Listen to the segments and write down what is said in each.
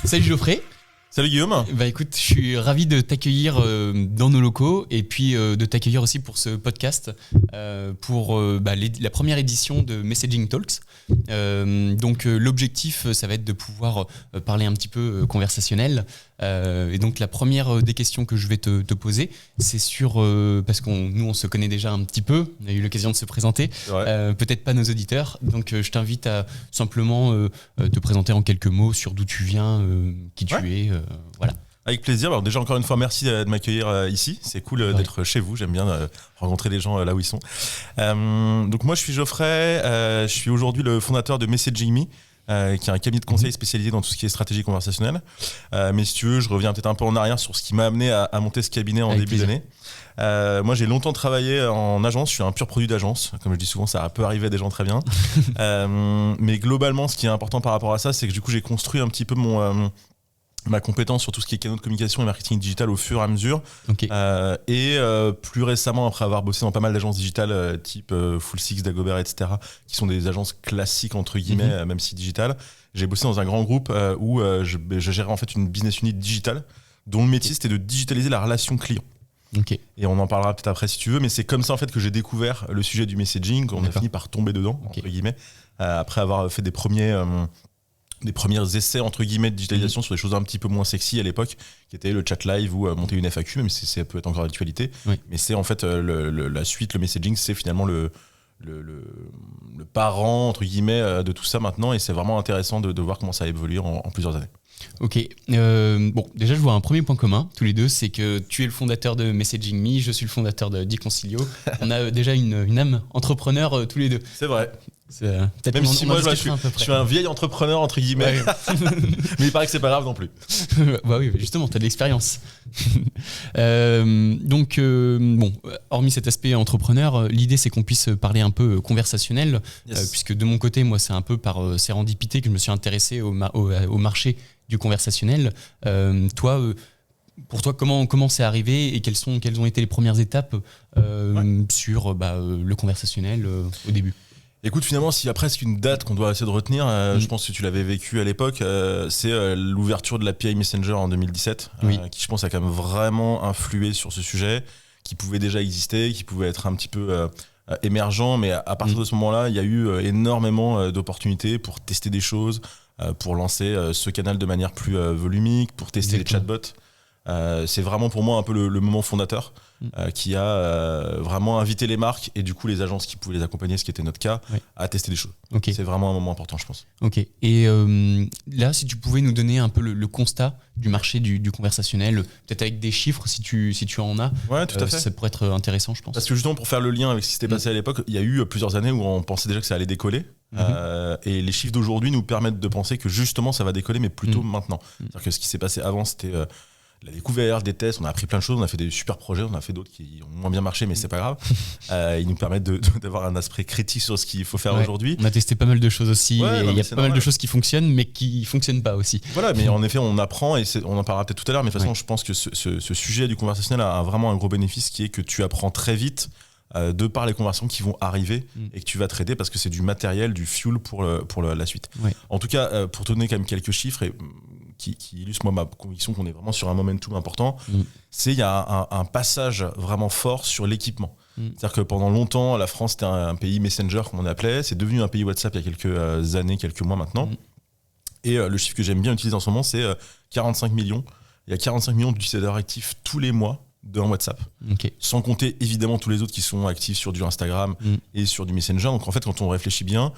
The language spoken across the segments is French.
Salut Geoffrey. Salut Guillaume. Bah écoute, je suis ravi de t'accueillir dans nos locaux et puis de t'accueillir aussi pour ce podcast, pour la première édition de Messaging Talks. Donc l'objectif, ça va être de pouvoir parler un petit peu conversationnel. Et donc la première des questions que je vais te poser, c'est sur, parce nous on se connaît déjà un petit peu, on a eu l'occasion de se présenter, peut-être pas nos auditeurs, donc je t'invite à simplement te présenter en quelques mots sur d'où tu viens, qui tu es, voilà. Avec plaisir. Alors déjà encore une fois merci de m'accueillir ici, c'est cool d'être chez vous, j'aime bien rencontrer les gens là où ils sont. Donc moi je suis Geoffrey, je suis aujourd'hui le fondateur de Messaging Me, qui est un cabinet de conseil spécialisé dans tout ce qui est stratégie conversationnelle. Mais si tu veux, je reviens peut-être un peu en arrière sur ce qui m'a amené à monter ce cabinet en début d'année. Moi, j'ai longtemps travaillé en agence. Je suis un pur produit d'agence. Comme je dis souvent, ça peut arriver à des gens très bien. Mais globalement, ce qui est important par rapport à ça, c'est que du coup, j'ai construit un petit peu ma compétence sur tout ce qui est canaux de communication et marketing digital au fur et à mesure. Okay. Plus récemment, après avoir bossé dans pas mal d'agences digitales type Full Six, Dagobert, etc., qui sont des agences classiques entre guillemets, même si digitales, j'ai bossé dans un grand groupe où je gérais en fait une business unit digitale dont le métier c'était de digitaliser la relation client. Okay. Et on en parlera peut-être après si tu veux, mais c'est comme ça en fait que j'ai découvert le sujet du messaging. On a fini par tomber dedans, entre guillemets, après avoir fait des premiers essais entre guillemets de digitalisation sur des choses un petit peu moins sexy à l'époque, qui était le chat live ou monter une FAQ, même si ça peut être encore d'actualité. Oui. Mais c'est en fait la suite, le messaging, c'est finalement le parent entre guillemets de tout ça maintenant, et c'est vraiment intéressant de voir comment ça a évolué en plusieurs années. Ok, bon, déjà je vois un premier point commun, tous les deux, c'est que tu es le fondateur de Messaging Me, je suis le fondateur de Diconcilio. On a déjà une âme entrepreneur tous les deux. C'est vrai. Même si moi je suis un vieil entrepreneur entre guillemets, mais il paraît que c'est pas grave non plus. Bah oui, justement, tu as de l'expérience. Bon, hormis cet aspect entrepreneur, l'idée c'est qu'on puisse parler un peu conversationnel, puisque de mon côté, moi c'est un peu par sérendipité que je me suis intéressé au marché du conversationnel. Pour toi, comment c'est arrivé et quelles ont été les premières étapes sur le conversationnel au début? Écoute, finalement, s'il y a presque une date qu'on doit essayer de retenir, je pense que tu l'avais vécu à l'époque, c'est l'ouverture de l'API Messenger en 2017, qui je pense a quand même vraiment influé sur ce sujet, qui pouvait déjà exister, qui pouvait être un petit peu émergent, mais à partir de ce moment-là, il y a eu énormément d'opportunités pour tester des choses, pour lancer ce canal de manière plus volumique, pour tester les chatbots. C'est vraiment pour moi un peu le moment fondateur qui a vraiment invité les marques et du coup les agences qui pouvaient les accompagner, ce qui était notre cas, à tester des choses. Okay. C'est vraiment un moment important, je pense. Ok. Et là, si tu pouvais nous donner un peu le constat du marché du conversationnel, peut-être avec des chiffres si tu en as, tout à fait. Ça pourrait être intéressant, je pense. Parce que justement, pour faire le lien avec ce qui s'était passé à l'époque, il y a eu plusieurs années où on pensait déjà que ça allait décoller. Et les chiffres d'aujourd'hui nous permettent de penser que justement ça va décoller, mais plutôt maintenant. C'est-à-dire que ce qui s'est passé avant, c'était la découverte, des tests, on a appris plein de choses, on a fait des super projets, on a fait d'autres qui ont moins bien marché, mais c'est pas grave. Ils nous permettent d'avoir un aspect critique sur ce qu'il faut faire aujourd'hui. On a testé pas mal de choses aussi, et il y a pas mal de choses qui fonctionnent, mais qui fonctionnent pas aussi. Voilà, mais en effet, on apprend, et on en parlera peut-être tout à l'heure, mais de toute façon, je pense que ce sujet du conversationnel a vraiment un gros bénéfice, qui est que tu apprends très vite de par les conversations qui vont arriver et que tu vas traiter, parce que c'est du matériel, du fuel pour la suite. En tout cas, pour te donner quand même quelques chiffres qui illustrent moi ma conviction qu'on est vraiment sur un momentum important, c'est il y a un passage vraiment fort sur l'équipement. C'est-à-dire que pendant longtemps, la France était un pays Messenger, comme on appelait, c'est devenu un pays WhatsApp il y a quelques années, quelques mois maintenant. Et le chiffre que j'aime bien utiliser en ce moment, c'est 45 millions. Il y a 45 millions d'utilisateurs actifs tous les mois dans WhatsApp. Sans compter évidemment tous les autres qui sont actifs sur du Instagram et sur du Messenger. Donc en fait, quand on réfléchit bien,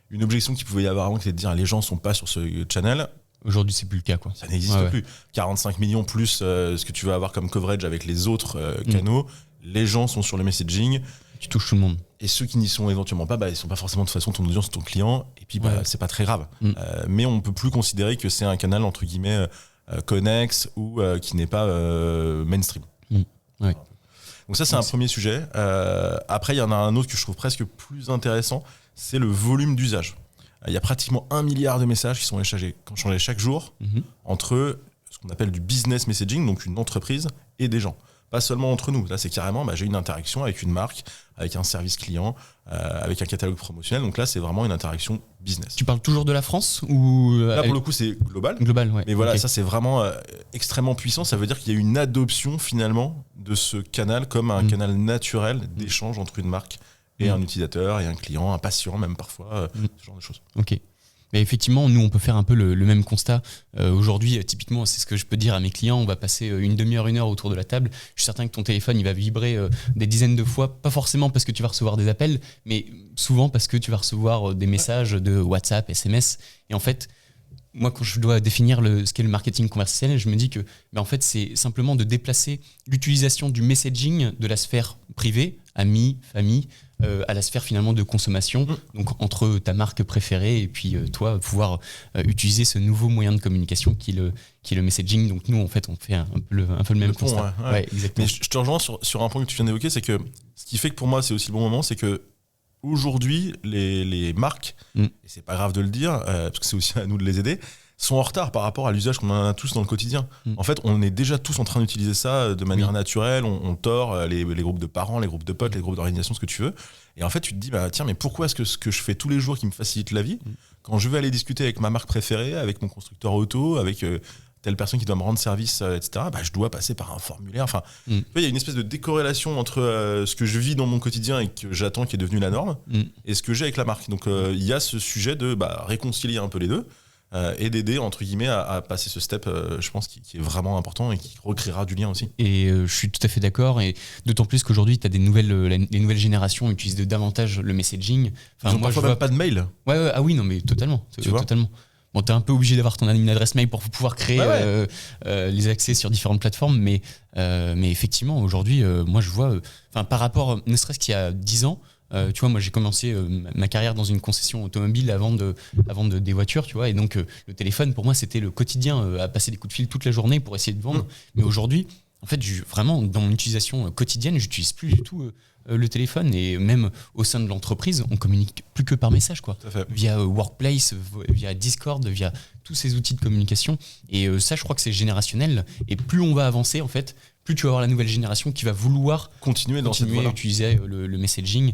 une objection qu'il pouvait y avoir avant, qui était de dire les gens sont pas sur ce channel. Aujourd'hui, c'est plus le cas, quoi. Ça n'existe plus. 45 millions plus ce que tu vas avoir comme coverage avec les autres canaux. Les gens sont sur le messaging. Tu touches tout le monde. Et ceux qui n'y sont éventuellement pas, ils sont pas forcément de toute façon ton audience, ton client. Et puis, c'est pas très grave. Mais on peut plus considérer que c'est un canal entre guillemets connexe ou qui n'est pas mainstream. Donc ça, c'est un premier sujet. Après, il y en a un autre que je trouve presque plus intéressant, c'est le volume d'usage. Il y a pratiquement 1 milliard de messages qui sont échangés chaque jour entre ce qu'on appelle du business messaging, donc une entreprise, et des gens. pas seulement entre nous. Là, c'est carrément, j'ai une interaction avec une marque, avec un service client, avec un catalogue promotionnel. Donc là, c'est vraiment une interaction business. Tu parles toujours de la France ou Là, pour le coup, c'est global. Global, ouais. Mais voilà, ça, c'est vraiment extrêmement puissant. Ça veut dire qu'il y a une adoption, finalement, de ce canal comme un canal naturel d'échange entre une marque et un utilisateur, et un client, un patient, même parfois, ce genre de choses. Ok. Mais effectivement, nous, on peut faire un peu le même constat. Aujourd'hui, typiquement, c'est ce que je peux dire à mes clients. On va passer une demi-heure, 1 heure autour de la table. Je suis certain que ton téléphone, il va vibrer des dizaines de fois. Pas forcément parce que tu vas recevoir des appels, mais souvent parce que tu vas recevoir des messages de WhatsApp, SMS. Et en fait, moi, quand je dois définir ce qu'est le marketing conversationnel, je me dis que en fait, c'est simplement de déplacer l'utilisation du messaging de la sphère privée, amis, famille, à la sphère finalement de consommation, donc entre ta marque préférée et puis toi, pouvoir utiliser ce nouveau moyen de communication qui est le messaging. Donc nous, en fait, on fait un peu le même constat. Ouais, exactement. Mais je te rejoins sur un point que tu viens d'évoquer, c'est que ce qui fait que pour moi, c'est aussi le bon moment, c'est que aujourd'hui, les marques, et c'est pas grave de le dire, parce que c'est aussi à nous de les aider, sont en retard par rapport à l'usage qu'on en a tous dans le quotidien. En fait, on est déjà tous en train d'utiliser ça de manière naturelle, on tord les groupes de parents, les groupes de potes, les groupes d'organisation, ce que tu veux. Et en fait, tu te dis, tiens, mais pourquoi est-ce que ce que je fais tous les jours qui me facilite la vie, quand je vais aller discuter avec ma marque préférée, avec mon constructeur auto, avec telle personne qui doit me rendre service, etc., je dois passer par un formulaire. Enfin, il y a une espèce de décorrélation entre ce que je vis dans mon quotidien et que j'attends, qui est devenu la norme, et ce que j'ai avec la marque. Donc, il y a ce sujet de réconcilier un peu les deux. Et d'aider entre guillemets à passer ce step, je pense, qui est vraiment important et qui recréera du lien aussi. Et je suis tout à fait d'accord, et d'autant plus qu'aujourd'hui tu as les nouvelles générations utilisent davantage le messaging. Ils ont parfois même pas de mail. Ouais, ah oui, non mais totalement. Totalement. Bon, t'es un peu obligé d'avoir une adresse mail pour pouvoir créer les accès sur différentes plateformes, mais effectivement aujourd'hui, moi je vois, par rapport, ne serait-ce qu'il y a 10 ans, tu vois, moi j'ai commencé ma carrière dans une concession automobile avant des voitures, tu vois, et donc le téléphone pour moi c'était le quotidien, à passer des coups de fil toute la journée pour essayer de vendre. Mais aujourd'hui, en fait, vraiment dans mon utilisation quotidienne, j'utilise plus du tout le téléphone, et même au sein de l'entreprise, on communique plus que par message, quoi, via Workplace, via Discord, via tous ces outils de communication. Et ça, je crois que c'est générationnel. Et plus on va avancer, en fait, plus tu vas avoir la nouvelle génération qui va vouloir continuer à utiliser le messaging.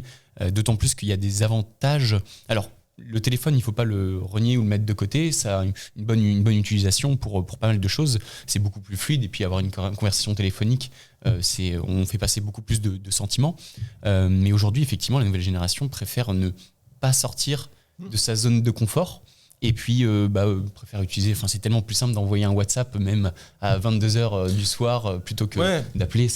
D'autant plus qu'il y a des avantages. Alors, le téléphone, il ne faut pas le renier ou le mettre de côté. Ça a une bonne utilisation pour pas mal de choses. C'est beaucoup plus fluide. Et puis, avoir une conversation téléphonique, on fait passer beaucoup plus de sentiments. Mais aujourd'hui, effectivement, la nouvelle génération préfère ne pas sortir de sa zone de confort. Et puis, préfère utiliser. C'est tellement plus simple d'envoyer un WhatsApp, même à 22h du soir, plutôt que d'appeler.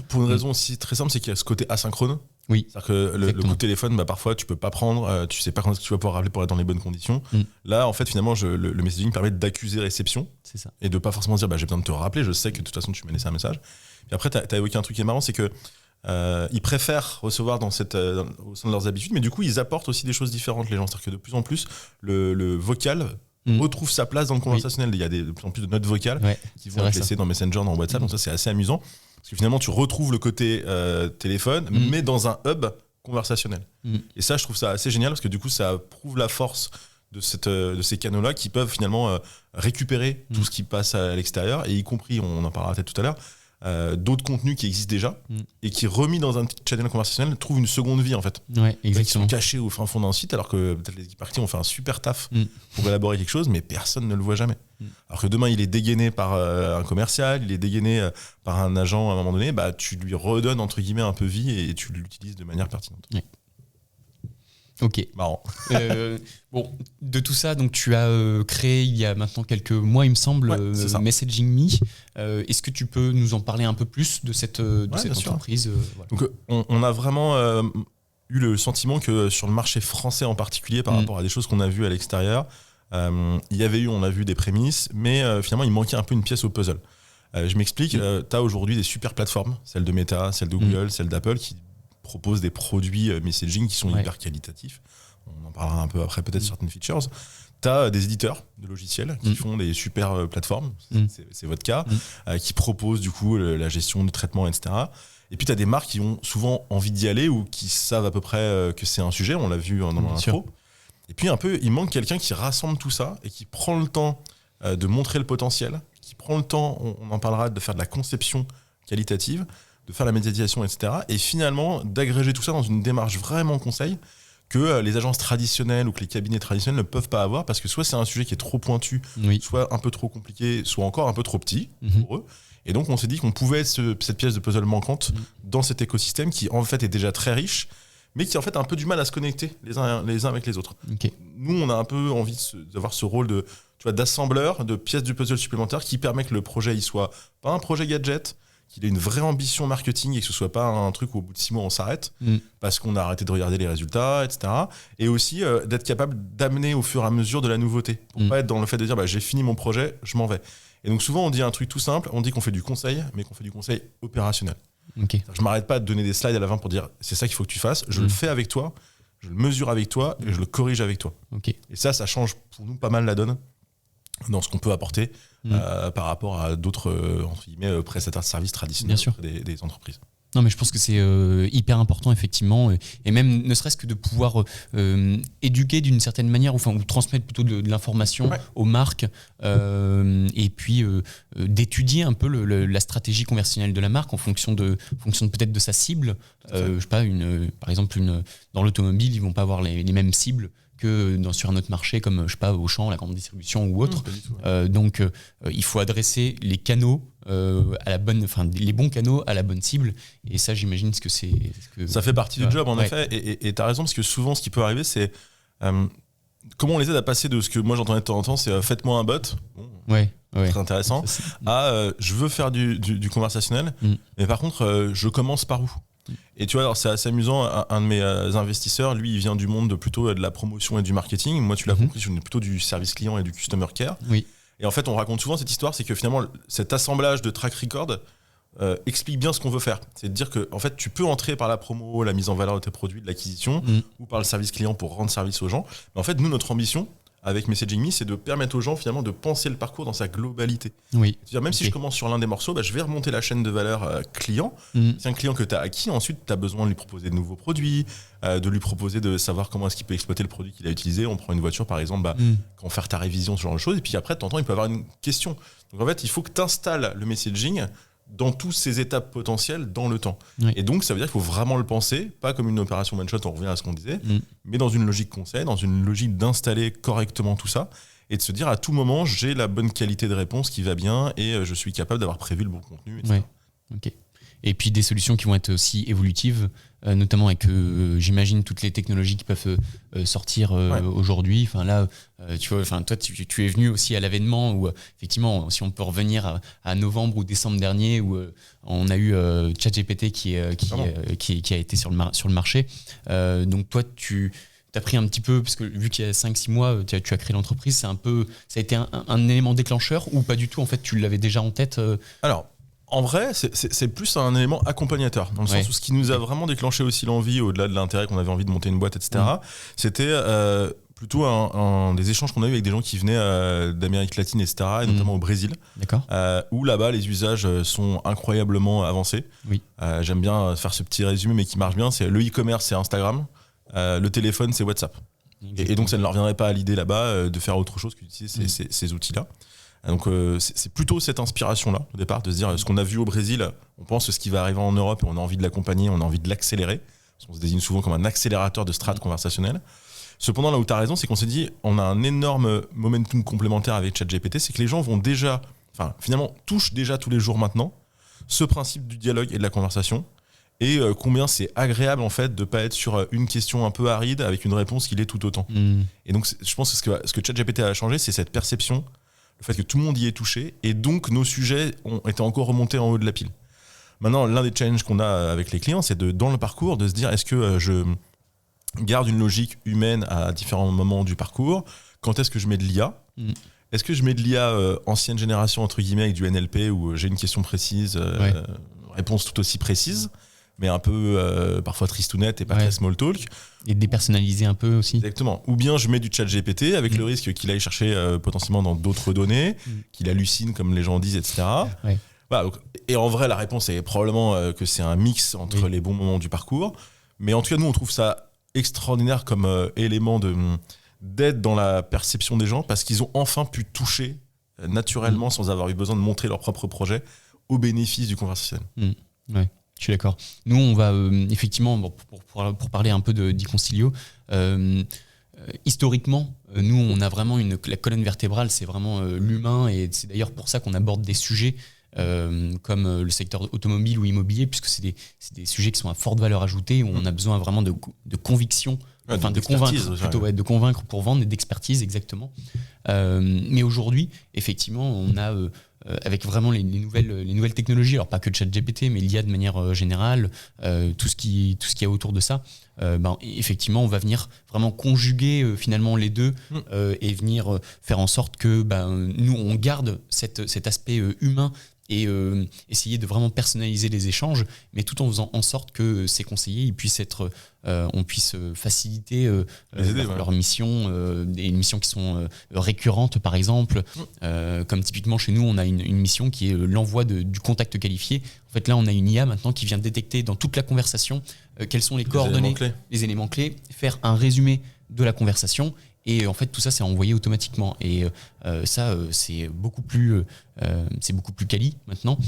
Pour une raison aussi très simple, c'est qu'il y a ce côté asynchrone. Oui. C'est-à-dire que le coup de téléphone, parfois tu peux pas prendre, tu sais pas quand est-ce que tu vas pouvoir rappeler pour être dans les bonnes conditions. Là, en fait, finalement, le messaging permet d'accuser réception. C'est ça. Et de pas forcément dire j'ai besoin de te rappeler, je sais que de toute façon tu m'as laissé un message. Puis après, t'as évoqué un truc qui est marrant, c'est que ils préfèrent recevoir au sein de leurs habitudes, mais du coup, ils apportent aussi des choses différentes, les gens. C'est-à-dire que de plus en plus, le vocal retrouve sa place dans le conversationnel. Il y a de plus en plus de notes vocales qui vont être laissées dans Messenger, dans WhatsApp, donc ça, c'est assez amusant. Parce que finalement, tu retrouves le côté téléphone, mais dans un hub conversationnel. Et ça, je trouve ça assez génial, parce que du coup, ça prouve la force de ces canaux-là qui peuvent finalement récupérer tout ce qui passe à l'extérieur, et y compris, on en parlera peut-être tout à l'heure, d'autres contenus qui existent déjà et qui, remis dans un channel conversationnel, trouvent une seconde vie, en fait. Ouais, exactement. Ils sont cachés au fin fond d'un site, alors que peut-être les équipes marketing ont fait un super taf pour élaborer quelque chose, mais personne ne le voit jamais. Alors que demain, il est dégainé par un commercial, il est dégainé par un agent à un moment donné, tu lui redonnes entre guillemets un peu vie et tu l'utilises de manière pertinente. Ouais. Ok. Marrant. Bon, de tout ça, donc tu as créé il y a maintenant quelques mois, il me semble, Messaging Me. Est-ce que tu peux nous en parler un peu plus de cette entreprise Donc, on a vraiment eu le sentiment que sur le marché français en particulier, par rapport à des choses qu'on a vues à l'extérieur, on a vu des prémices, mais finalement, il manquait un peu une pièce au puzzle. Je m'explique, tu as aujourd'hui des super plateformes, celles de Meta, celles de Google, celles d'Apple, qui proposent des produits messaging qui sont hyper qualitatifs. On en parlera un peu après, peut-être certaines features. Tu as des éditeurs de logiciels qui font des super plateformes, c'est votre cas, qui proposent du coup la gestion de traitement, etc. Et puis tu as des marques qui ont souvent envie d'y aller ou qui savent à peu près que c'est un sujet, on l'a vu dans l'intro. Et puis un peu, il manque quelqu'un qui rassemble tout ça et qui prend le temps de montrer le potentiel, qui prend le temps, on en parlera, de faire de la conception qualitative, de faire la médiatisation, etc. Et finalement, d'agréger tout ça dans une démarche vraiment conseil que les agences traditionnelles ou que les cabinets traditionnels ne peuvent pas avoir parce que soit c'est un sujet qui est trop pointu, soit un peu trop compliqué, soit encore un peu trop petit pour eux. Et donc on s'est dit qu'on pouvait être cette pièce de puzzle manquante dans cet écosystème qui en fait est déjà très riche, mais qui en fait a un peu du mal à se connecter les uns avec les autres. Nous, on a un peu envie d'avoir ce rôle d'assembleur, de pièces du puzzle supplémentaire qui permet que le projet il soit pas un projet gadget, qu'il ait une vraie ambition marketing et que ce soit pas un truc où au bout de 6 mois on s'arrête parce qu'on a arrêté de regarder les résultats, etc. Et aussi d'être capable d'amener au fur et à mesure de la nouveauté pour pas être dans le fait de dire j'ai fini mon projet, je m'en vais. Et donc souvent on dit un truc tout simple, on dit qu'on fait du conseil, mais qu'on fait du conseil opérationnel. Je m'arrête pas de donner des slides à la fin pour dire c'est ça qu'il faut que tu fasses, je le fais avec toi, je le mesure avec toi et je le corrige avec toi. Et ça change pour nous pas mal la donne dans ce qu'on peut apporter par rapport à d'autres entre guillemets prestataires de services traditionnels des entreprises. Non, mais je pense que c'est hyper important, effectivement, et même ne serait-ce que de pouvoir éduquer d'une certaine manière, ou transmettre plutôt de l'information aux marques, et puis d'étudier un peu la stratégie conversionnelle de la marque en fonction de peut-être de sa cible. Je sais pas, par exemple, dans l'automobile, ils vont pas avoir les mêmes cibles que sur un autre marché comme, je sais pas, Auchan, la grande distribution ou autre. Donc, il faut adresser les canaux les bons canaux à la bonne cible. Et ça, j'imagine que c'est... Ça fait partie du job, en effet. Et tu as raison, parce que souvent, ce qui peut arriver, c'est... comment on les aide à passer de ce que moi j'entendais de temps en temps, c'est faites-moi un bot. Très intéressant. Je veux faire du conversationnel, mais par contre, je commence par où ? Et tu vois, alors c'est assez amusant, un de mes investisseurs, lui, il vient du monde plutôt de la promotion et du marketing. Moi, tu l'as compris, je viens plutôt du service client et du customer care. Et en fait, on raconte souvent cette histoire, c'est que finalement, cet assemblage de track record explique bien ce qu'on veut faire. C'est de dire que en fait, tu peux entrer par la promo, la mise en valeur de tes produits, de l'acquisition, ou par le service client pour rendre service aux gens. Mais en fait, nous, notre ambition, avec Messaging Me, c'est de permettre aux gens finalement de penser le parcours dans sa globalité. C'est-à-dire même si je commence sur l'un des morceaux, je vais remonter la chaîne de valeur client. C'est un client que tu as acquis, ensuite tu as besoin de lui proposer de nouveaux produits, de lui proposer de savoir comment est-ce qu'il peut exploiter le produit qu'il a utilisé. On prend une voiture par exemple, quand faire ta révision, ce genre de choses, et puis après de temps en temps il peut avoir une question. Donc en fait il faut que tu installes le messaging dans toutes ces étapes potentielles dans le temps. Et donc ça veut dire qu'il faut vraiment le penser, pas comme une opération one shot, on revient à ce qu'on disait, mais dans une logique conseil, dans une logique d'installer correctement tout ça et de se dire à tout moment j'ai la bonne qualité de réponse qui va bien et je suis capable d'avoir prévu le bon contenu, etc. Et puis des solutions qui vont être aussi évolutives, notamment avec, j'imagine, toutes les technologies qui peuvent sortir aujourd'hui. Enfin là, tu vois, toi, tu es venu aussi à l'avènement où, effectivement, si on peut revenir à novembre ou décembre dernier, où on a eu ChatGPT qui a été sur le marché. Donc toi, tu as pris un petit peu, parce que vu qu'il y a 5-6 mois, tu as créé l'entreprise, ça a été un élément déclencheur ou pas du tout? En fait, tu l'avais déjà en tête Alors, en vrai, c'est plus un élément accompagnateur, dans le sens où ce qui nous a vraiment déclenché aussi l'envie, au-delà de l'intérêt qu'on avait envie de monter une boîte, etc., c'était plutôt des échanges qu'on a eu avec des gens qui venaient d'Amérique latine, etc., et notamment au Brésil, où là-bas les usages sont incroyablement avancés. J'aime bien faire ce petit résumé, mais qui marche bien. C'est le e-commerce, c'est Instagram, le téléphone, c'est WhatsApp. Et donc ça ne leur viendrait pas à l'idée là-bas de faire autre chose qu'utiliser ces outils-là. Donc c'est plutôt cette inspiration-là au départ, de se dire ce qu'on a vu au Brésil, on pense ce qui va arriver en Europe et on a envie de l'accompagner, on a envie de l'accélérer. On se désigne souvent comme un accélérateur de strat conversationnel. Cependant, là où tu as raison, c'est qu'on s'est dit on a un énorme momentum complémentaire avec ChatGPT, c'est que les gens vont finalement touchent déjà tous les jours maintenant ce principe du dialogue et de la conversation. Et combien c'est agréable en fait de ne pas être sur une question un peu aride avec une réponse qui l'est tout autant. Et donc je pense que ce que ChatGPT a changé, c'est cette perception, le fait que tout le monde y est touché, et donc nos sujets ont été encore remontés en haut de la pile. Maintenant, l'un des challenges qu'on a avec les clients, c'est dans le parcours, de se dire est-ce que je garde une logique humaine à différents moments du parcours? Quand est-ce que je mets de l'IA? Est-ce que je mets de l'IA ancienne génération, entre guillemets, avec du NLP, où j'ai une question précise, réponse tout aussi précise, mais un peu parfois tristounette et pas très small talk. Et dépersonnaliser un peu aussi. Exactement. Ou bien je mets du chat GPT avec le risque qu'il aille chercher potentiellement dans d'autres données, qu'il hallucine comme les gens disent, etc. Voilà, donc, et en vrai, la réponse est probablement que c'est un mix entre les bons moments du parcours. Mais en tout cas, nous, on trouve ça extraordinaire comme élément d'aide dans la perception des gens, parce qu'ils ont enfin pu toucher naturellement, sans avoir eu besoin de montrer leur propre projet, au bénéfice du conversationnel. Je suis d'accord. Nous, on va effectivement, pour parler un peu d'Iconsilio, historiquement, nous, on a vraiment la colonne vertébrale, c'est vraiment l'humain, et c'est d'ailleurs pour ça qu'on aborde des sujets comme le secteur automobile ou immobilier, puisque c'est des sujets qui sont à forte valeur ajoutée, où on a besoin vraiment de conviction, de convaincre plutôt, de convaincre pour vendre, et d'expertise, exactement. Mais aujourd'hui, effectivement, on a avec vraiment les nouvelles technologies, alors pas que ChatGPT, mais l'IA de manière générale, tout ce qu'il y a autour de ça, effectivement, on va venir vraiment conjuguer finalement les deux et venir faire en sorte que nous, on garde cet aspect humain et essayer de vraiment personnaliser les échanges, mais tout en faisant en sorte que ces conseillers on puisse faciliter leurs missions, des missions qui sont récurrentes par exemple, comme typiquement chez nous on a une mission qui est l'envoi du contact qualifié. En fait là on a une IA maintenant qui vient détecter dans toute la conversation quelles sont les coordonnées, les éléments clés, faire un résumé de la conversation. Et en fait, tout ça, c'est envoyé automatiquement. Et c'est beaucoup plus quali maintenant.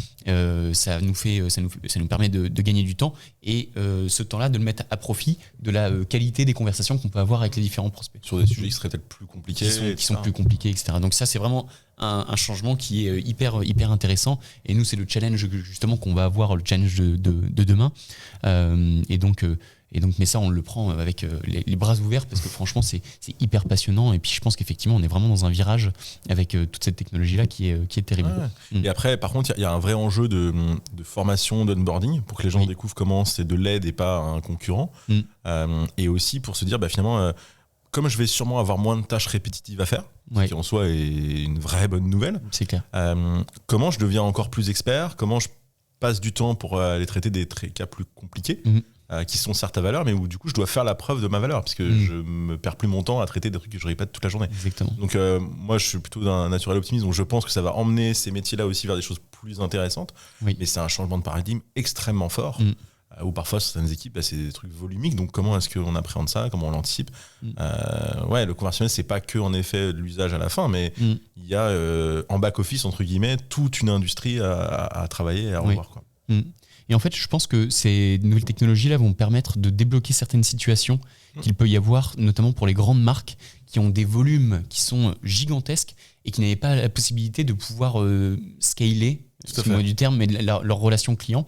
Ça nous permet de gagner du temps. Et ce temps-là, de le mettre à profit de la qualité des conversations qu'on peut avoir avec les différents prospects. Sur des sujets qui seraient peut-être plus compliqués. Qui sont plus compliqués, etc. Donc ça, c'est vraiment un changement qui est hyper intéressant. Et nous, c'est le challenge justement qu'on va avoir, le challenge de demain. Mais ça, on le prend avec les bras ouverts parce que franchement, c'est hyper passionnant. Et puis, je pense qu'effectivement, on est vraiment dans un virage avec toute cette technologie-là qui est terrible. Ouais. Et après, par contre, il y a un vrai enjeu de formation, d'onboarding pour que les gens découvrent comment c'est de l'aide et pas un concurrent. Et aussi pour se dire, finalement, comme je vais sûrement avoir moins de tâches répétitives à faire, ce qui en soi est une vraie bonne nouvelle. C'est clair. Comment je deviens encore plus expert ? Comment je passe du temps pour aller traiter des cas plus compliqués qui sont certes à valeur, mais où du coup je dois faire la preuve de ma valeur, parce que je me perds plus mon temps à traiter des trucs que je répète toute la journée. Exactement. Donc moi je suis plutôt d'un naturel optimiste, donc je pense que ça va emmener ces métiers-là aussi vers des choses plus intéressantes, mais c'est un changement de paradigme extrêmement fort, où parfois certaines équipes, c'est des trucs volumiques, donc comment est-ce qu'on appréhende ça, comment on l'anticipe. Le conversionnel, c'est pas que en effet l'usage à la fin, mais il y a en back-office, entre guillemets, toute une industrie à travailler et à revoir, quoi. Et en fait, je pense que ces nouvelles technologies-là vont permettre de débloquer certaines situations qu'il peut y avoir, notamment pour les grandes marques qui ont des volumes qui sont gigantesques et qui n'avaient pas la possibilité de pouvoir scaler, c'est le mot du terme, mais leur relation client.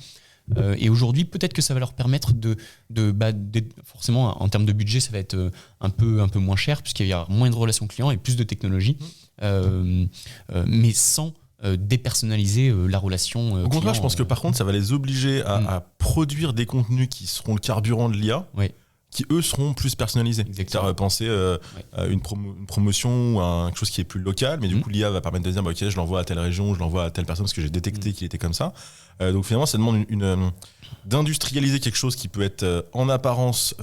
Et aujourd'hui, peut-être que ça va leur permettre forcément, en termes de budget, ça va être un peu moins cher, puisqu'il y a moins de relations clients et plus de technologie, mais sans dépersonnaliser la relation au contraire, je pense que par contre ça va les obliger à produire des contenus qui seront le carburant de l'IA, qui eux seront plus personnalisés. C'est-à-dire penser une promotion ou quelque chose qui est plus local, mais du coup l'IA va permettre de dire ok, je l'envoie à telle région, je l'envoie à telle personne parce que j'ai détecté qu'il était comme ça. Donc finalement ça demande d'industrialiser quelque chose qui peut être en apparence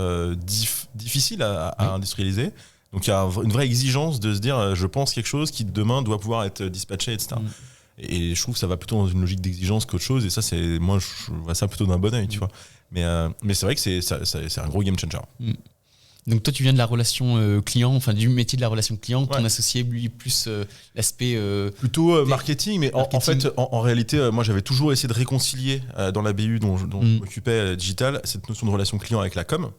difficile à industrialiser. Donc il y a une vraie exigence de se dire je pense quelque chose qui demain doit pouvoir être dispatché, etc. Et je trouve que ça va plutôt dans une logique d'exigence qu'autre chose, et ça moi je vois ça plutôt d'un bon œil, tu vois. Mais c'est vrai que c'est un gros game changer. Donc toi tu viens de la relation client, enfin du métier de la relation client, ton associé lui plus l'aspect plutôt marketing, mais en fait en réalité moi j'avais toujours essayé de réconcilier dans la BU dont je m'occupais digital cette notion de relation client avec la com.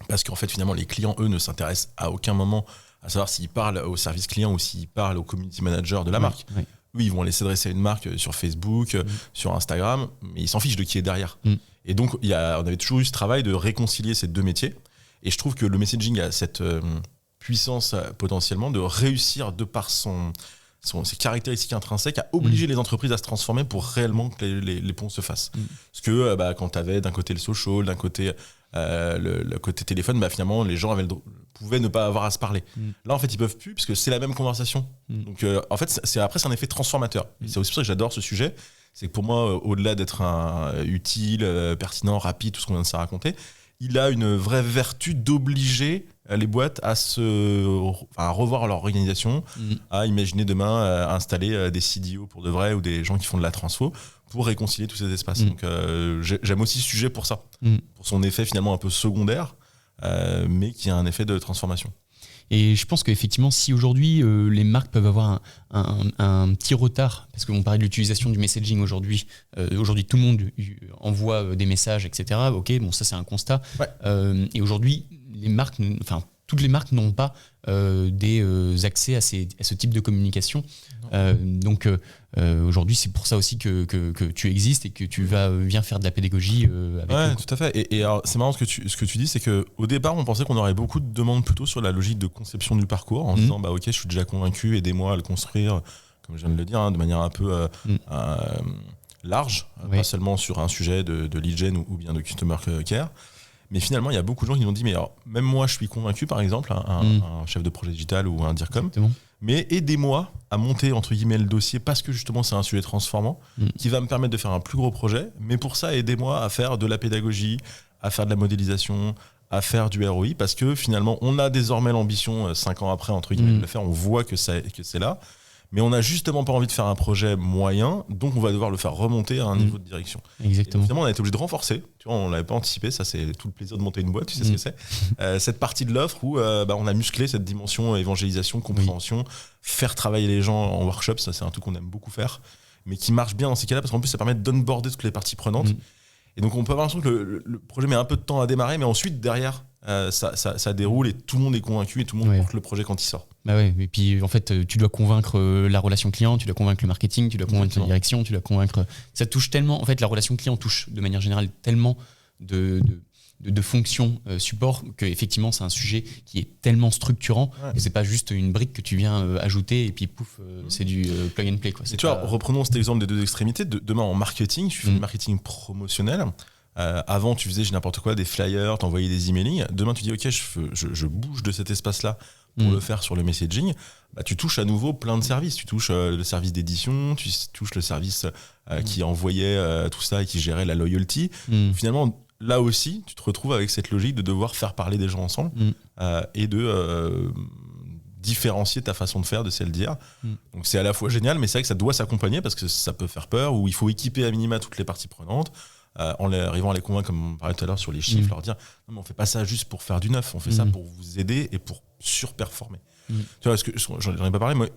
Parce qu'en fait, finalement, les clients, eux, ne s'intéressent à aucun moment à savoir s'ils parlent au service client ou s'ils parlent au community manager de la marque. Eux, ils vont aller s'adresser à une marque sur Facebook, sur Instagram, mais ils s'en fichent de qui est derrière. Et donc, on avait toujours eu ce travail de réconcilier ces deux métiers. Et je trouve que le messaging a cette puissance potentiellement de réussir, de par ses caractéristiques intrinsèques, à obliger les entreprises à se transformer pour réellement que les ponts se fassent. Parce que quand tu avais d'un côté le social, d'un côté le côté téléphone, finalement les gens pouvaient ne pas avoir à se parler. Là en fait ils peuvent plus puisque c'est la même conversation. Donc en fait c'est un effet transformateur. Et c'est aussi pour ça que j'adore ce sujet. C'est que pour moi, au-delà d'être utile, pertinent, rapide, tout ce qu'on vient de se raconter, il a une vraie vertu d'obliger les boîtes à revoir leur organisation, à imaginer demain installer des CDO pour de vrai ou des gens qui font de la transfo pour réconcilier tous ces espaces. Donc j'aime aussi ce sujet pour ça, pour son effet finalement un peu secondaire, mais qui a un effet de transformation. Et je pense qu'effectivement, si aujourd'hui les marques peuvent avoir un petit retard, parce qu'on parlait de l'utilisation du messaging aujourd'hui, aujourd'hui tout le monde envoie des messages, etc. Ok, bon ça c'est un constat. Ouais. Et aujourd'hui, toutes les marques n'ont pas des accès à ce type de communication. Donc aujourd'hui, c'est pour ça aussi que tu existes et que tu viens faire de la pédagogie avec ouais, eux. Tout à fait. Et alors, c'est marrant ce que tu dis, c'est qu'au départ, on pensait qu'on aurait beaucoup de demandes plutôt sur la logique de conception du parcours, en disant, ok, je suis déjà convaincu, aidez-moi à le construire, comme je viens de le dire, de manière un peu large, pas seulement sur un sujet de lead gen ou bien de customer care. Mais finalement, il y a beaucoup de gens qui nous ont dit, mais alors, même moi, je suis convaincu, par exemple, un chef de projet digital ou un DIRCOM, exactement. Mais aidez-moi à monter, entre guillemets, le dossier, parce que justement, c'est un sujet transformant, qui va me permettre de faire un plus gros projet. Mais pour ça, aidez-moi à faire de la pédagogie, à faire de la modélisation, à faire du ROI, parce que finalement, on a désormais l'ambition, 5 ans après, entre guillemets, de le faire. On voit que c'est là. Mais on n'a justement pas envie de faire un projet moyen, donc on va devoir le faire remonter à un niveau de direction. Exactement. Et finalement, on a été obligé de renforcer. Tu vois, on l'avait pas anticipé. Ça, c'est tout le plaisir de monter une boîte. Tu sais ce que c'est. Cette partie de l'offre où on a musclé cette dimension évangélisation, compréhension, faire travailler les gens en workshop. Ça, c'est un truc qu'on aime beaucoup faire, mais qui marche bien dans ces cas-là parce qu'en plus, ça permet d'onboarder toutes les parties prenantes. Et donc, on peut avoir l'impression que le projet met un peu de temps à démarrer, mais ensuite, derrière, ça déroule et tout le monde est convaincu et tout le monde porte le projet quand il sort. Bah ouais, et puis en fait, tu dois convaincre la relation client, tu dois convaincre le marketing, tu dois convaincre la direction, tu dois convaincre. Ça touche tellement, en fait, la relation client touche de manière générale tellement de fonctions support qu'effectivement, c'est un sujet qui est tellement structurant et c'est pas juste une brique que tu viens ajouter et puis pouf, c'est du plug and play. Quoi. Tu vois, reprenons cet exemple des deux extrémités. Demain, en marketing, tu fais du marketing promotionnel. Avant, tu faisais n'importe quoi, des flyers, t'envoyais des emailing. Demain, tu dis, OK, je bouge de cet espace-là pour le faire sur le messaging. Bah, tu touches à nouveau plein de services. Tu touches le service d'édition, tu touches le service qui envoyait tout ça et qui gérait la loyalty. Finalement, là aussi, tu te retrouves avec cette logique de devoir faire parler des gens ensemble et de différencier ta façon de faire de celle d'hier. Donc, c'est à la fois génial, mais c'est vrai que ça doit s'accompagner parce que ça peut faire peur, ou il faut équiper à minima toutes les parties prenantes. En arrivant à les convaincre, comme on parlait tout à l'heure sur les chiffres, leur dire non, mais on fait pas ça juste pour faire du neuf, on fait ça pour vous aider et pour surperformer. Tu vois, parce que j'en ai pas parlé, moi,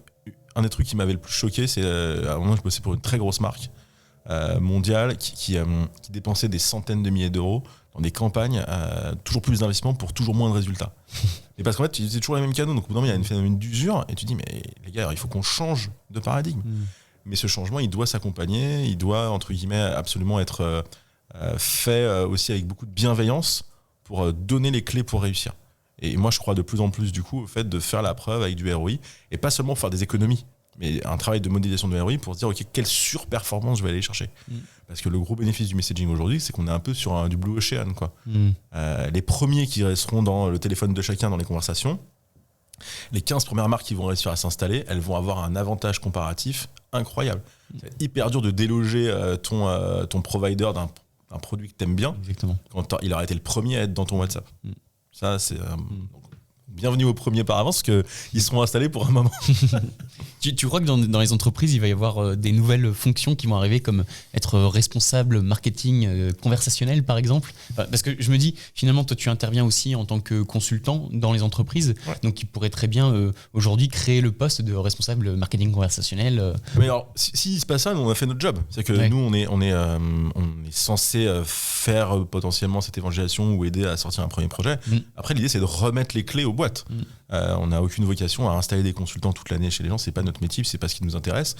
un des trucs qui m'avait le plus choqué, c'est à un moment je bossais pour une très grosse marque mondiale qui dépensait des centaines de milliers d'euros dans des campagnes, toujours plus d'investissement pour toujours moins de résultats. Et parce qu'en fait, c'est toujours les mêmes canaux, donc au bout d'un moment, il y a un phénomène d'usure, et tu dis, mais les gars, il faut qu'on change de paradigme. Mais ce changement, il doit s'accompagner, il doit, entre guillemets, absolument être fait aussi avec beaucoup de bienveillance pour donner les clés pour réussir. Et moi, je crois de plus en plus, du coup, au fait de faire la preuve avec du ROI, et pas seulement faire des économies, mais un travail de modélisation de ROI pour se dire, OK, quelle surperformance je vais aller chercher. Parce que le gros bénéfice du messaging aujourd'hui, c'est qu'on est un peu sur du blue ocean, quoi. Les premiers qui resteront dans le téléphone de chacun dans les conversations, les 15 premières marques qui vont réussir à s'installer, elles vont avoir un avantage comparatif incroyable. C'est hyper dur de déloger ton provider d'un produit que tu aimes bien. Exactement. Quand il aurait été le premier à être dans ton WhatsApp. Ça, c'est... bienvenue aux premiers par avance, parce qu'ils seront installés pour un moment. Tu crois que dans les entreprises, il va y avoir des nouvelles fonctions qui vont arriver, comme être responsable marketing conversationnel, par exemple? Parce que je me dis, finalement, toi, tu interviens aussi en tant que consultant dans les entreprises, donc il pourrait très bien aujourd'hui créer le poste de responsable marketing conversationnel. Mais alors, s'il se passe ça, nous, on a fait notre job. C'est que nous, on est censé faire potentiellement cette évangélisation ou aider à sortir un premier projet. Après, l'idée, c'est de remettre les clés aux boîtes. On n'a aucune vocation à installer des consultants toute l'année chez les gens, c'est pas notre métier, c'est pas ce qui nous intéresse.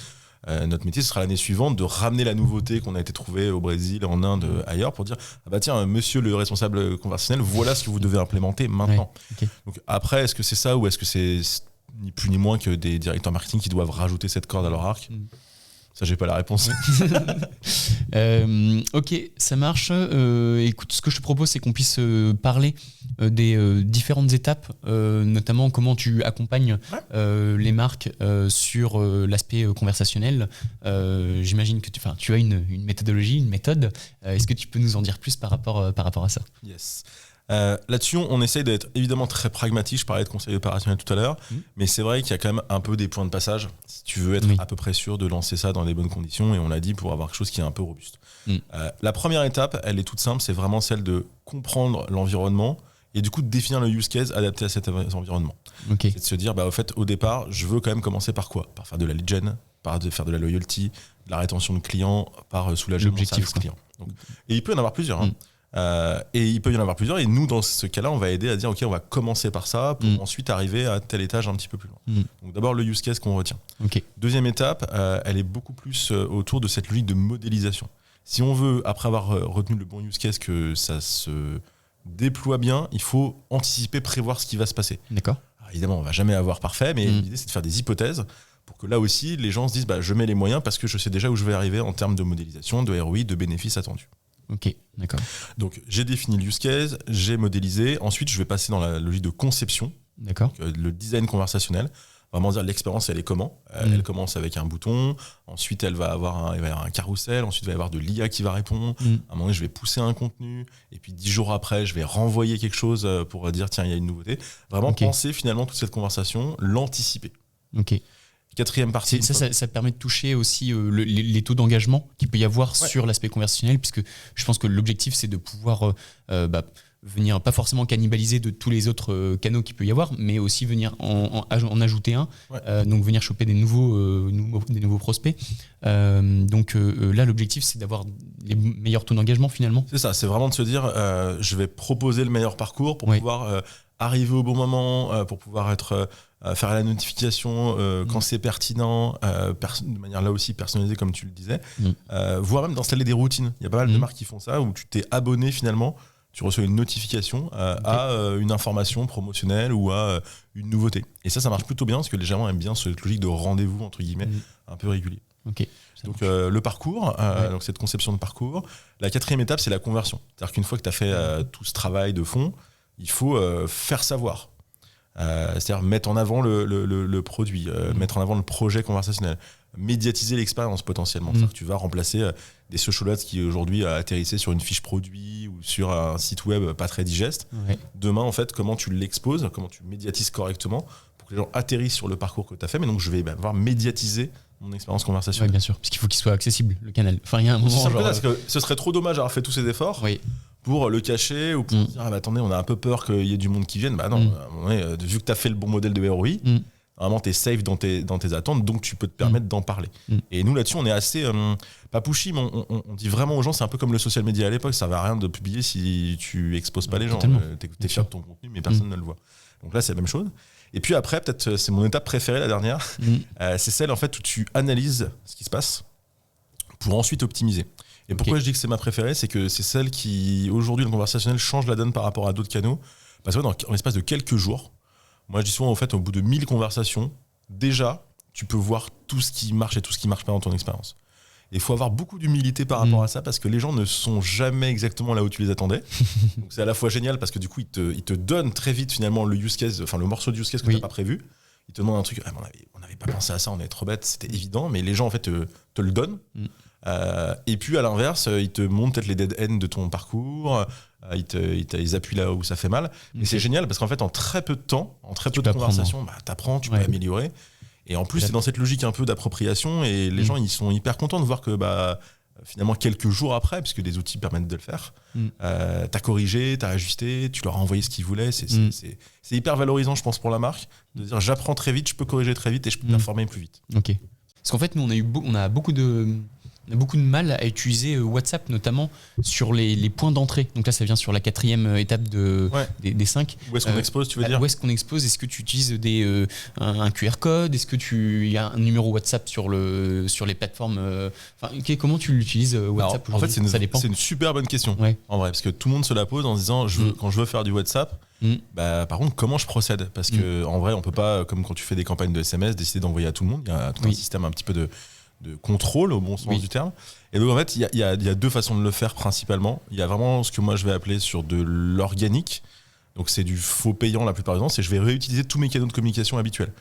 Notre métier, ce sera l'année suivante de ramener la nouveauté qu'on a été trouvé au Brésil, en Inde, ailleurs, pour dire ah bah tiens, monsieur le responsable conversationnel, voilà ce que vous devez implémenter maintenant. Donc après, est-ce que c'est ça ou est-ce que c'est ni plus ni moins que des directeurs marketing qui doivent rajouter cette corde à leur arc? Ça, j'ai pas la réponse. Ok, ça marche. Écoute, ce que je te propose, c'est qu'on puisse parler des différentes étapes, notamment comment tu accompagnes les marques sur l'aspect conversationnel. J'imagine que tu as une méthodologie, une méthode. Est-ce que tu peux nous en dire plus par rapport à ça? Yes. Là-dessus, on essaye d'être évidemment très pragmatique. Je parlais de conseil opérationnel tout à l'heure, mais c'est vrai qu'il y a quand même un peu des points de passage si tu veux être à peu près sûr de lancer ça dans les bonnes conditions, et on l'a dit, pour avoir quelque chose qui est un peu robuste. La première étape, elle est toute simple, c'est vraiment celle de comprendre l'environnement et du coup de définir le use case adapté à cet environnement. Okay. C'est de se dire, au fait, au départ, je veux quand même commencer par quoi ? Par faire de la lead gen, par faire de la loyalty, de la rétention de clients, par soulager mon service client. Donc, et il peut y en avoir plusieurs. Et nous, dans ce cas-là, on va aider à dire, OK, on va commencer par ça pour ensuite arriver à tel étage un petit peu plus loin. Donc d'abord, le use case qu'on retient. Okay. Deuxième étape, elle est beaucoup plus autour de cette logique de modélisation. Si on veut, après avoir retenu le bon use case, que ça se déploie bien, il faut anticiper, prévoir ce qui va se passer. D'accord. Alors, évidemment, on ne va jamais avoir parfait, mais l'idée, c'est de faire des hypothèses pour que là aussi, les gens se disent, je mets les moyens parce que je sais déjà où je vais arriver en termes de modélisation, de ROI, de bénéfices attendus. Ok, d'accord. Donc, j'ai défini le use case, j'ai modélisé. Ensuite, je vais passer dans la logique de conception. D'accord. Donc, le design conversationnel. Vraiment dire l'expérience, elle est comment ? Elle commence avec un bouton. Ensuite, il va y avoir un carrousel. Ensuite, il va y avoir de l'IA qui va répondre. À un moment donné, je vais pousser un contenu. Et puis, 10 jours après, je vais renvoyer quelque chose pour dire, tiens, il y a une nouveauté. Vraiment penser finalement toute cette conversation, l'anticiper. Ok. Quatrième partie. Ça permet de toucher aussi les taux d'engagement qu'il peut y avoir sur l'aspect conversationnel, puisque je pense que l'objectif, c'est de pouvoir venir, pas forcément cannibaliser de tous les autres canaux qu'il peut y avoir, mais aussi venir en ajouter un, donc venir choper des nouveaux prospects. Donc là, l'objectif, c'est d'avoir les meilleurs taux d'engagement finalement. C'est ça, c'est vraiment de se dire, je vais proposer le meilleur parcours pour pouvoir arriver au bon moment, pour pouvoir faire la notification quand c'est pertinent, de manière là aussi personnalisée comme tu le disais, voire même d'installer des routines. Il y a pas mal de marques qui font ça, où tu t'es abonné finalement, tu reçois une notification à une information promotionnelle ou à une nouveauté. Et ça marche plutôt bien parce que les gens aiment bien cette logique de rendez-vous entre guillemets un peu régulier. Okay. Donc le parcours, donc cette conception de parcours. La quatrième étape, c'est la conversion. C'est-à-dire qu'une fois que tu as fait tout ce travail de fond, il faut faire savoir. C'est-à-dire mettre en avant le produit, mettre en avant le projet conversationnel, médiatiser l'expérience potentiellement. C'est-à-dire que tu vas remplacer des social ads qui aujourd'hui atterrissaient sur une fiche produit ou sur un site web pas très digeste. Demain, en fait, comment tu l'exposes, comment tu médiatises correctement pour que les gens atterrissent sur le parcours que tu as fait. Mais donc, je vais devoir médiatiser mon expérience conversationnelle. Oui, bien sûr, parce qu'il faut qu'il soit accessible, le canal. Enfin, il y a un moment. Parce que ce serait trop dommage d'avoir fait tous ces efforts. Pour le cacher ou pour dire attendez, on a un peu peur qu'il y ait du monde qui vienne. Non, vu que tu as fait le bon modèle de ROI, vraiment tu es safe dans tes attentes, donc tu peux te permettre d'en parler. Et nous là-dessus, on est assez pas pushy, mais on dit vraiment aux gens, c'est un peu comme le social media à l'époque, ça ne va rien de publier si tu exposes pas les gens. T'es fier de ton contenu, mais personne ne le voit. Donc là, c'est la même chose. Et puis après, peut-être c'est mon étape préférée, la dernière, c'est celle en fait où tu analyses ce qui se passe pour ensuite optimiser. Et pourquoi je dis que c'est ma préférée, c'est que c'est celle qui, aujourd'hui, le conversationnel change la donne par rapport à d'autres canaux. Parce que dans l'espace de quelques jours, moi je dis souvent, en fait, au bout de 1000 conversations, déjà, tu peux voir tout ce qui marche et tout ce qui ne marche pas dans ton expérience. Et il faut avoir beaucoup d'humilité par rapport à ça, parce que les gens ne sont jamais exactement là où tu les attendais. Donc c'est à la fois génial, parce que du coup, ils te donnent très vite, finalement, le use case, enfin le morceau de use case que tu n'as pas prévu. Ils te demandent un truc, on n'avait pas pensé à ça, on est trop bête, c'était évident, mais les gens, en fait, te le donnent. Et puis à l'inverse, ils te montrent peut-être les dead ends de ton parcours, ils appuient là où ça fait mal. Et c'est génial parce qu'en fait, en très peu de temps, en très peu de conversations, t'apprends, tu peux améliorer. Et en plus, c'est dans cette logique un peu d'appropriation et les gens, ils sont hyper contents de voir que finalement, quelques jours après, puisque des outils permettent de le faire, t'as corrigé, t'as ajusté, tu leur as envoyé ce qu'ils voulaient. C'est hyper valorisant, je pense, pour la marque, de dire j'apprends très vite, je peux corriger très vite et je peux performer plus vite. Ok. Parce qu'en fait, nous, on a beaucoup de mal à utiliser WhatsApp, notamment sur les points d'entrée. Donc là, ça vient sur la 4e étape des 5. Où est-ce qu'on expose, tu veux dire ? Où est-ce qu'on expose ? Est-ce que tu utilises un QR code ? Est-ce que il y a un numéro WhatsApp sur les plateformes comment tu l'utilises WhatsApp aujourd'hui ? En fait, c'est une super bonne question, en vrai, parce que tout le monde se la pose en se disant, quand je veux faire du WhatsApp, par contre, comment je procède ? Parce que en vrai, on peut pas, comme quand tu fais des campagnes de SMS, décider d'envoyer à tout le monde. Il y a tout un système un petit peu de contrôle au bon sens du terme. Et donc en fait, il y a deux façons de le faire principalement. Il y a vraiment ce que moi je vais appeler sur de l'organique. Donc c'est du faux payant la plupart du temps. C'est je vais réutiliser tous mes canaux de communication habituels.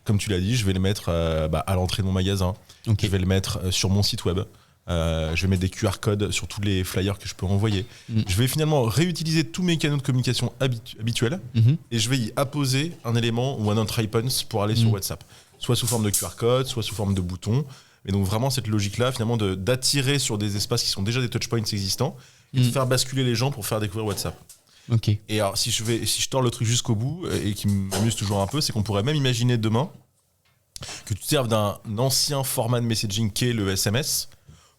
Comme tu l'as dit, je vais les mettre à l'entrée de mon magasin. Je vais les mettre sur mon site web. Je vais mettre des QR codes sur tous les flyers que je peux envoyer. Je vais finalement réutiliser tous mes canaux de communication habituels et je vais y apposer un élément ou un entry point pour aller sur WhatsApp. Soit sous forme de QR code, soit sous forme de bouton. Et donc vraiment cette logique-là, finalement, d'attirer sur des espaces qui sont déjà des touchpoints existants et de faire basculer les gens pour faire découvrir WhatsApp. Ok. Et alors, si je tords le truc jusqu'au bout, et qui m'amuse toujours un peu, c'est qu'on pourrait même imaginer demain que tu te serves d'un ancien format de messaging qu'est le SMS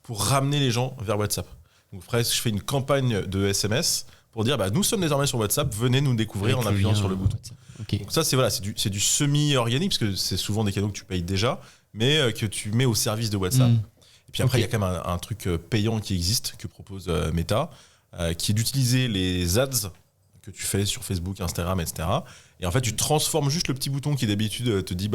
pour ramener les gens vers WhatsApp. Donc, presque, je fais une campagne de SMS pour dire nous sommes désormais sur WhatsApp, venez nous découvrir Avec en le appuyant lien, sur le bouton. Ok. Donc ça, c'est du semi-organique, parce que c'est souvent des canaux que tu payes déjà, mais que tu mets au service de WhatsApp. Et puis après, il y a quand même un truc payant qui existe, que propose Meta, qui est d'utiliser les ads que tu fais sur Facebook, Instagram, etc. Et en fait, tu transformes juste le petit bouton qui d'habitude te dit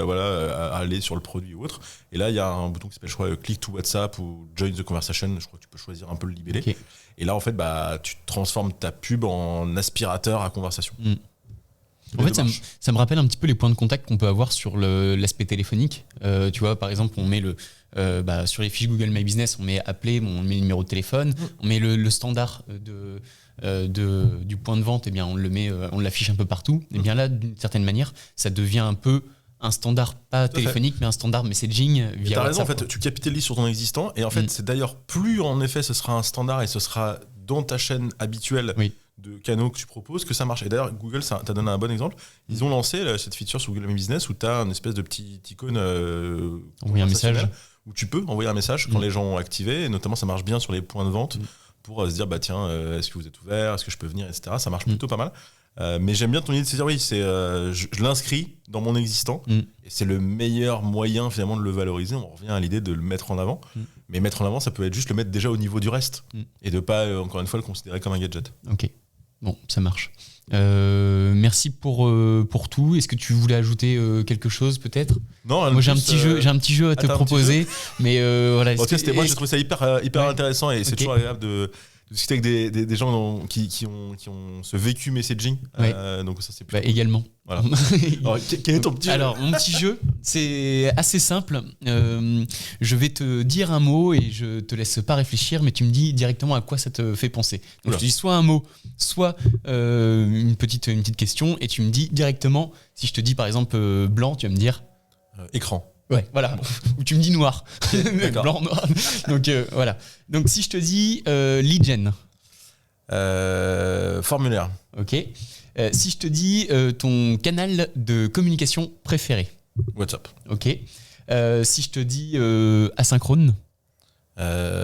aller sur le produit ou autre. Et là, il y a un bouton qui s'appelle, je crois, Click to WhatsApp ou Join the Conversation. Je crois que tu peux choisir un peu le libellé. Okay. Et là, en fait, tu transformes ta pub en aspirateur à conversation. En fait, ça me rappelle un petit peu les points de contact qu'on peut avoir sur l'aspect téléphonique. Tu vois, par exemple, on met sur les fiches Google My Business, on met appeler, on met le numéro de téléphone, on met le standard du point de vente, et bien on l'affiche un peu partout. Et bien là, d'une certaine manière, ça devient un peu un standard, pas téléphonique, mais un standard messaging via T'as raison, WhatsApp. en fait, tu capitalises sur ton existant, et en fait, c'est d'ailleurs plus en effet ce sera un standard et ce sera dans ta chaîne habituelle de canaux que tu proposes que ça marche. Et d'ailleurs, Google t'a donné un bon exemple. Ils ont lancé cette feature sur Google My Business où tu as une espèce de petit icône envoyer un message, où tu peux envoyer un message quand les gens ont activé, et notamment ça marche bien sur les points de vente pour se dire tiens, est-ce que vous êtes ouvert, est-ce que je peux venir, etc. Ça marche plutôt pas mal. Mais j'aime bien ton idée de se dire je l'inscris dans mon existant, et c'est le meilleur moyen finalement de le valoriser. On revient à l'idée de le mettre en avant, mais mettre en avant, ça peut être juste le mettre déjà au niveau du reste, et de pas encore une fois le considérer comme un gadget. Ok, bon, ça marche. Merci pour tout. Est-ce que tu voulais ajouter quelque chose peut-être? Non, moi j'ai un petit jeu à te proposer, mais voilà. Moi j'ai trouvé ça hyper intéressant, et c'est toujours agréable de discuter avec des gens qui ont ce vécu messaging. Donc ça c'est plutôt également. Voilà. Alors, quel est ton petit jeu? Alors mon petit jeu, c'est assez simple. Je vais te dire un mot et je te laisse pas réfléchir, mais tu me dis directement à quoi ça te fait penser. Donc je te dis soit un mot, soit une petite question, et tu me dis directement. Si je te dis par exemple blanc, tu vas me dire écran. Ouais, voilà. Ou tu me dis noir. Blanc, noir. Donc voilà. Donc si je te dis lead gen. Formulaire. Ok. Si je te dis ton canal de communication préféré. WhatsApp. Ok. Si je te dis asynchrone.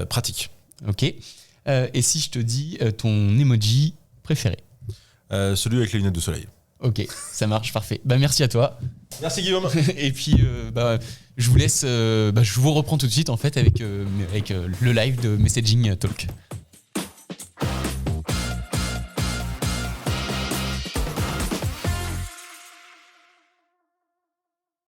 Pratique. Ok. Et si je te dis ton emoji préféré. Celui avec les lunettes de soleil. Ok, ça marche, parfait. Merci à toi. Merci Guillaume. Et puis je vous laisse, je vous reprends tout de suite en fait avec le live de Messaging Talk.